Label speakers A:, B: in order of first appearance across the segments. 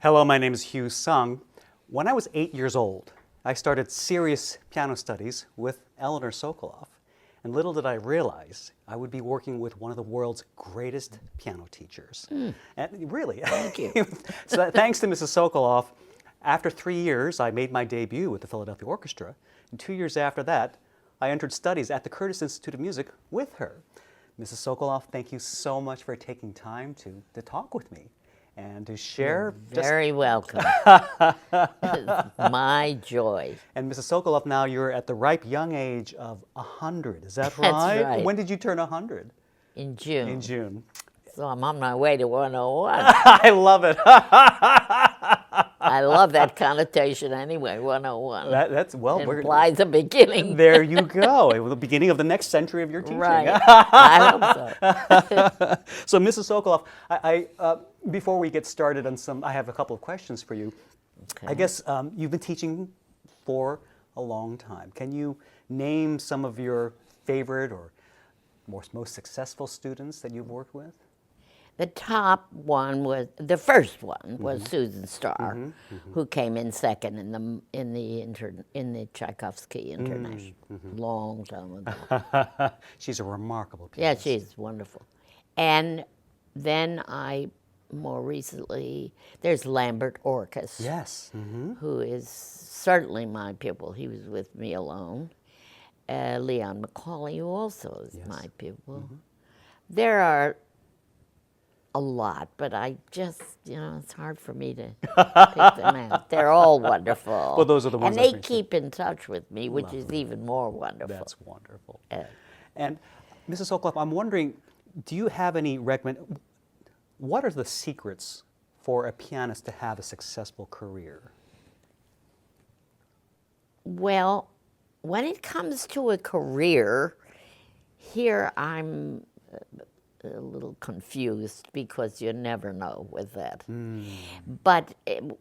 A: Hello, my name is Hugh Sung. When I was 8 years old, I started serious piano studies with Eleanor Sokoloff. And little did I realize I would be working with one of the world's greatest piano teachers. And really,
B: Thank you.
A: so thanks to Mrs. Sokoloff, after 3 years, I made my debut with the Philadelphia Orchestra. And 2 years after that, I entered studies at the Curtis Institute of Music with her. Mrs. Sokoloff, thank you so much for taking time to talk with me and to share.
B: Very welcome. My joy.
A: And Mrs. Sokoloff, now you're at the ripe young age of 100. Is that right?
B: That's right.
A: When did you turn 100?
B: In June.
A: In June.
B: So I'm on my way to 101.
A: I love it.
B: I love that connotation anyway, 101.
A: That's, well,
B: it implies a beginning.
A: There you go. The beginning of the next century of your teaching.
B: Right. I hope so.
A: So, Mrs. Sokoloff, before we get started on I have a couple of questions for you.
B: Okay.
A: I guess you've been teaching for a long time. Can you name some of your favorite or most successful students that you've worked with?
B: The top one was, the first one was Susan Starr, who came in second in the Tchaikovsky International, long time ago.
A: She's a remarkable
B: Yeah,
A: pianist.
B: she's wonderful. And then more recently, there's Lambert Orcus.
A: Yes.
B: Who is certainly my pupil. He was with me alone. Leon Macaulay, who also is my pupil. There are a lot, but I just, it's hard for me to pick them out. They're all wonderful.
A: Well, those are the ones
B: and
A: that
B: they
A: makes
B: keep in touch with me, which is
A: Lovely.
B: even more wonderful.
A: That's wonderful. And Mrs. Sokoloff, I'm wondering, do you have any what are the secrets for a pianist to have a successful career?
B: Well, when it comes to a career, here I'm a little confused because you never know with that. But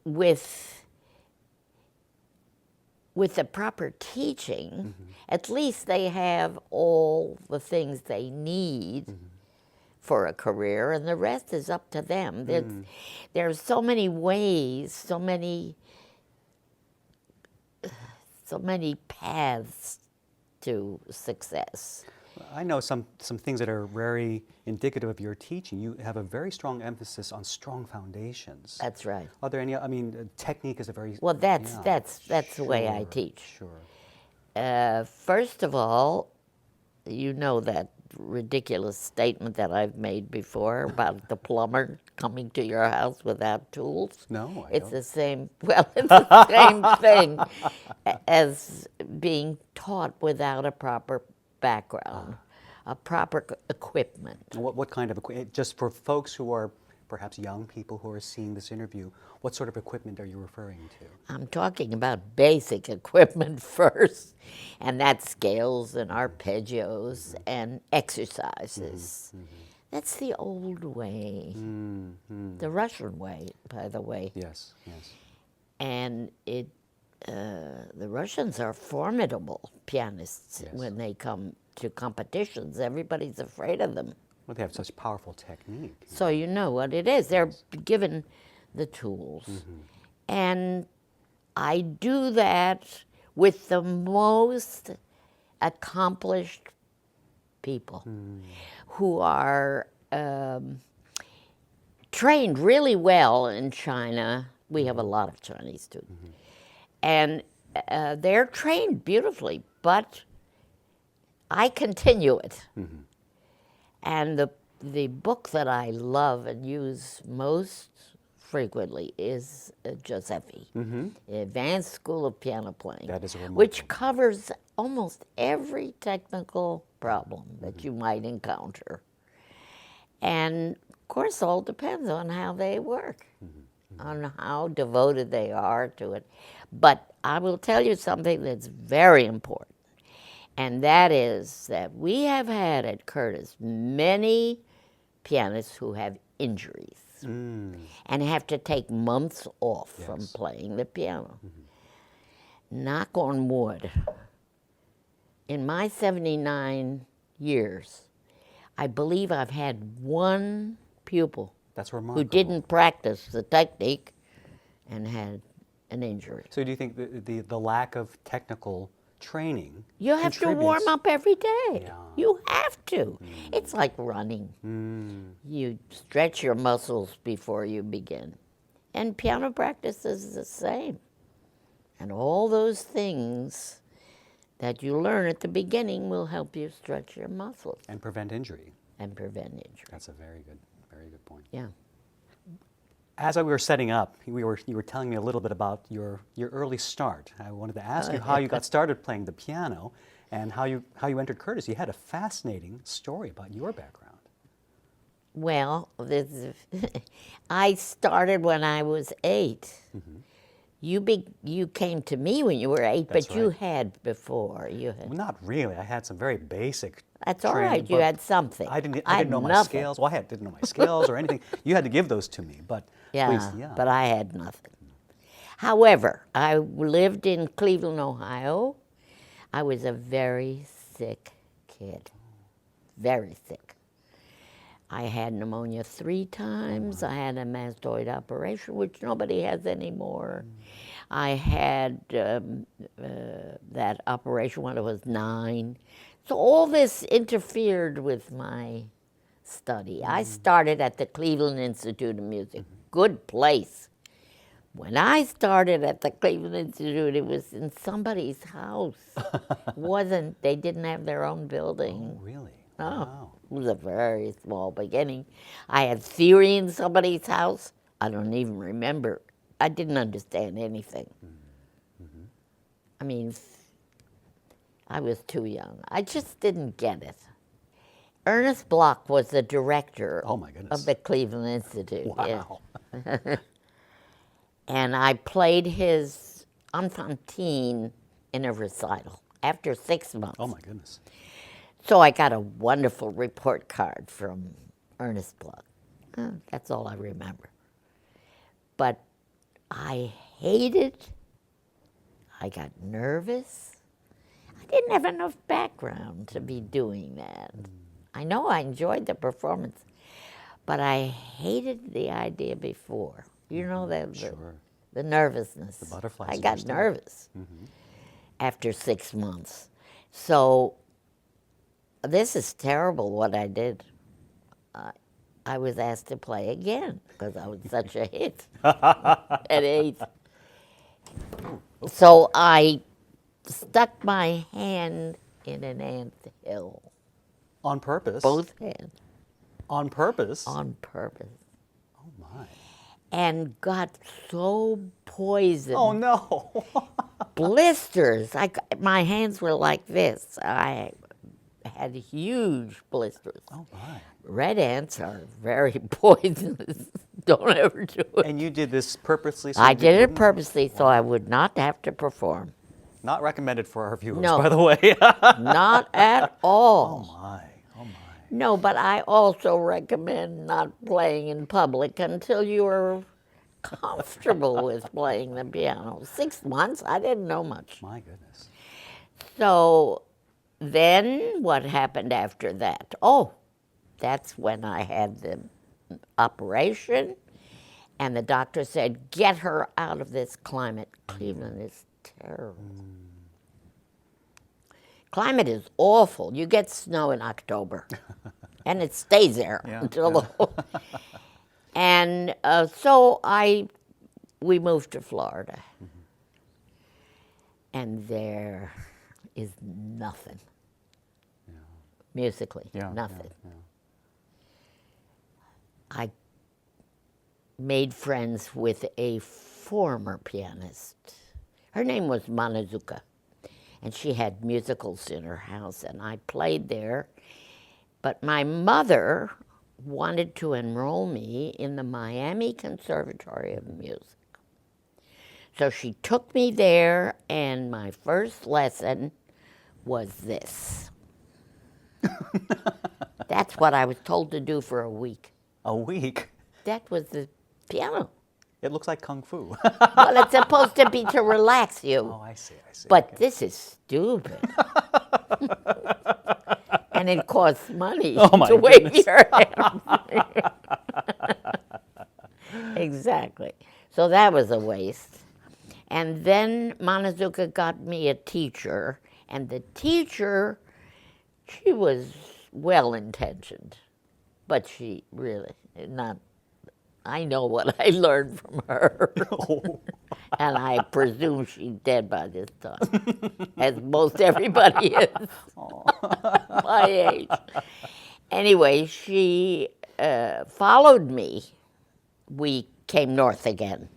B: with the proper teaching, at least they have all the things they need for a career, and the rest is up to them. There's so many ways, so many paths to success.
A: I know some things that are very indicative of your teaching. You have a very strong emphasis on strong foundations.
B: That's right.
A: Are there any? I mean, technique is a very
B: Well, that's the way I teach.
A: Sure.
B: First of all, you know that ridiculous statement that I've made before about the plumber coming to your house without tools.
A: No, I
B: it's
A: don't.
B: the same. Well, it's the same thing as being taught without a proper background, a proper equipment.
A: What kind of equipment? Just for folks who are perhaps young people who are seeing this interview, what sort of equipment are you referring to?
B: I'm talking about basic equipment first, and that's scales and arpeggios and exercises. That's the old way, the Russian way, by the way.
A: Yes, yes.
B: And the Russians are formidable pianists when they come to competitions. Everybody's afraid of them.
A: Well, they have such powerful technique.
B: So you know what it is. They're given the tools. And I do that with the most accomplished people who are trained really well in China. We have a lot of Chinese students. And they're trained beautifully, but I continue it. And the book that I love and use most frequently is Josephi, the Advanced School of Piano Playing,
A: That is remarkable.
B: which covers almost every technical problem that you might encounter. And of course, all depends on how they work, on how devoted they are to it. But I will tell you something that's very important, and that is that we have had at Curtis many pianists who have injuries and have to take months off from playing the piano. Knock on wood. In my 79 years, I believe I've had one pupil
A: That's remarkable.
B: who didn't practice the technique and had an injury.
A: So do you think the lack of technical training
B: You have to warm up every day.
A: Yeah.
B: You have to. It's like running. You stretch your muscles before you begin. And piano practice is the same. And all those things that you learn at the beginning will help you stretch your muscles.
A: And prevent injury.
B: And prevent injury.
A: That's a very good point.
B: Yeah.
A: As we were setting up, you were telling me a little bit about your early start. I wanted to ask you how you got started playing the piano and how you entered Curtis. You had a fascinating story about your background.
B: Well, I started when I was 8. You came to me when you were 8,
A: That's
B: but you
A: right.
B: had before.
A: Well, not really. I had some very basic.
B: That's all
A: training,
B: right. You
A: but
B: had something.
A: I didn't
B: had
A: know my
B: nothing.
A: scales. Well, I didn't know my scales or anything. You had to give those to me, but
B: Yeah,
A: please, yeah.
B: but I had nothing. However, I lived in Cleveland, Ohio. I was a very sick kid, very sick. I had pneumonia 3 times. I had a mastoid operation, which nobody has anymore. I had that operation when I was 9. So all this interfered with my study. I started at the Cleveland Institute of Music. Good place. When I started at the Cleveland Institute, it was in somebody's house. They didn't have their own building.
A: Oh, really?
B: No,
A: Wow.
B: it was a very small beginning. I had theory in somebody's house. I don't even remember. I didn't understand anything. I mean, I was too young. I just didn't get it. Ernest Bloch was the director
A: Oh, my goodness.
B: of the Cleveland Institute. Yeah.
A: Wow.
B: And I played his Enfantine in a recital after 6 months.
A: Oh, my goodness.
B: So I got a wonderful report card from Ernest Bloch. That's all I remember. But I hated, I got nervous. I didn't have enough background to be doing that. I know I enjoyed the performance, but I hated the idea before. You know,
A: Sure.
B: the nervousness.
A: The butterflies
B: I
A: in
B: got
A: your stomach.
B: nervous after 6 months. So this is terrible what I did. I was asked to play again because I was such a hit at 8. So I stuck my hand in an anthill.
A: On purpose?
B: Both hands.
A: On purpose?
B: On purpose.
A: Oh, my.
B: And got so poisoned.
A: Oh, no.
B: Blisters. My hands were like this. I had huge blisters.
A: Oh, my.
B: Red ants are very poisonous. Don't ever do it.
A: And you did this purposely? So
B: I
A: you
B: did it
A: wouldn't-
B: purposely so I would not have to perform.
A: Not recommended for our viewers,
B: No.
A: by the way.
B: Not at
A: Oh,
B: all.
A: my. Oh, my.
B: No, but I also recommend not playing in public until you're comfortable with playing the piano. 6 months, I didn't know much.
A: My goodness.
B: So then what happened after that? Oh, that's when I had the operation, and the doctor said, get her out of this climate. Cleveland is terrible. Climate is awful. You get snow in October, and it stays there
A: Yeah,
B: until the whole. And so we moved to Florida, and there is nothing musically,
A: Yeah,
B: nothing.
A: yeah.
B: I made friends with a former pianist. Her name was Manazuka, and she had musicals in her house, and I played there. But my mother wanted to enroll me in the Miami Conservatory of Music. So she took me there, and my first lesson was this. That's what I was told to do for a week.
A: A week?
B: That was the piano.
A: It looks like kung fu.
B: Well, it's supposed to be to relax you.
A: Oh, I see.
B: But
A: Okay.
B: this is stupid. And it costs money
A: Oh, my
B: to wave
A: goodness.
B: your hand. Exactly. So that was a waste. And then Montezuma got me a teacher, and the teacher, she was well-intentioned, but she really not. I know what I learned from her, and I presume she's dead by this time, as most everybody is my age. Anyway, she followed me. We came north again,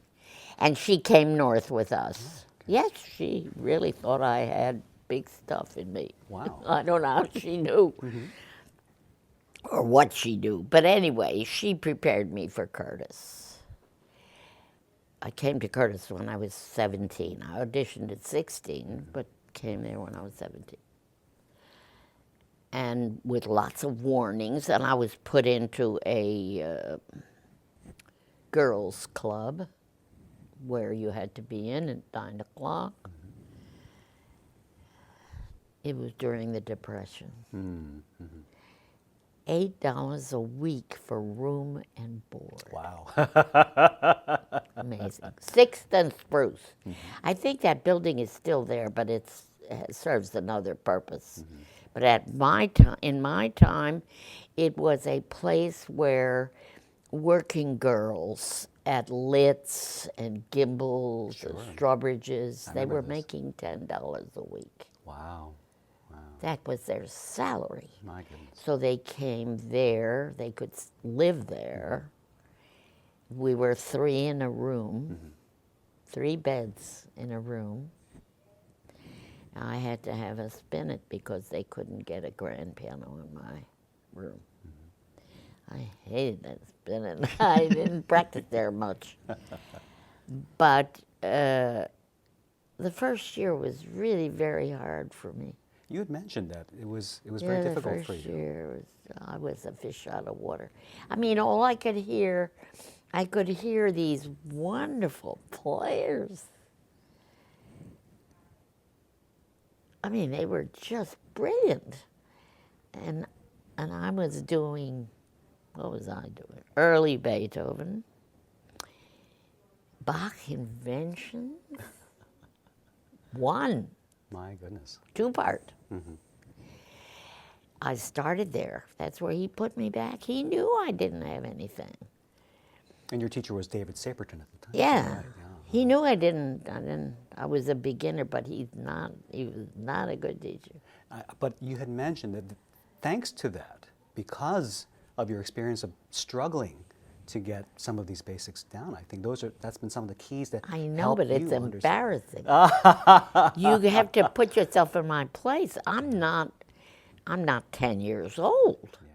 B: and she came north with us. Yes, she really thought I had big stuff in me.
A: Wow.
B: I don't know how she knew or what she knew. But anyway, she prepared me for Curtis. I came to Curtis when I was 17. I auditioned at 16, but came there when I was 17. And with lots of warnings, and I was put into a girls' club where you had to be in at 9 o'clock. It was during the Depression. $8 a week for room and board.
A: Wow.
B: Amazing. 6th and Spruce. I think that building is still there, but it serves another purpose. But in my time, it was a place where working girls at Litz and Gimbel's and Strawbridge's, they were making $10 a week.
A: Wow.
B: That was their salary.
A: My goodness.
B: So they came there, they could live there. We were 3 in a room, 3 beds in a room. I had to have a spinet because they couldn't get a grand piano in my room. I hated that spinet. I didn't practice there much. But the first year was really very hard for me.
A: You had mentioned that it was very difficult for you.
B: The first year I was a fish out of water. I mean, all I could hear these wonderful players. I mean, they were just brilliant. And I was doing, what was I doing? Early Beethoven, Bach Inventions, 1.
A: My goodness.
B: 2-part. I started there. That's where he put me back. He knew I didn't have anything.
A: And your teacher was David Saperton at the time.
B: Yeah.
A: Right,
B: He knew I didn't. I was a beginner, but he was not a good teacher.
A: But you had mentioned that thanks to that, because of your experience of struggling to get some of these basics down, I think that's been some of the keys that
B: I know,
A: help
B: but it's
A: you understand.
B: embarrassing. You have to put yourself in my place. I'm not 10 years old.
A: Yeah.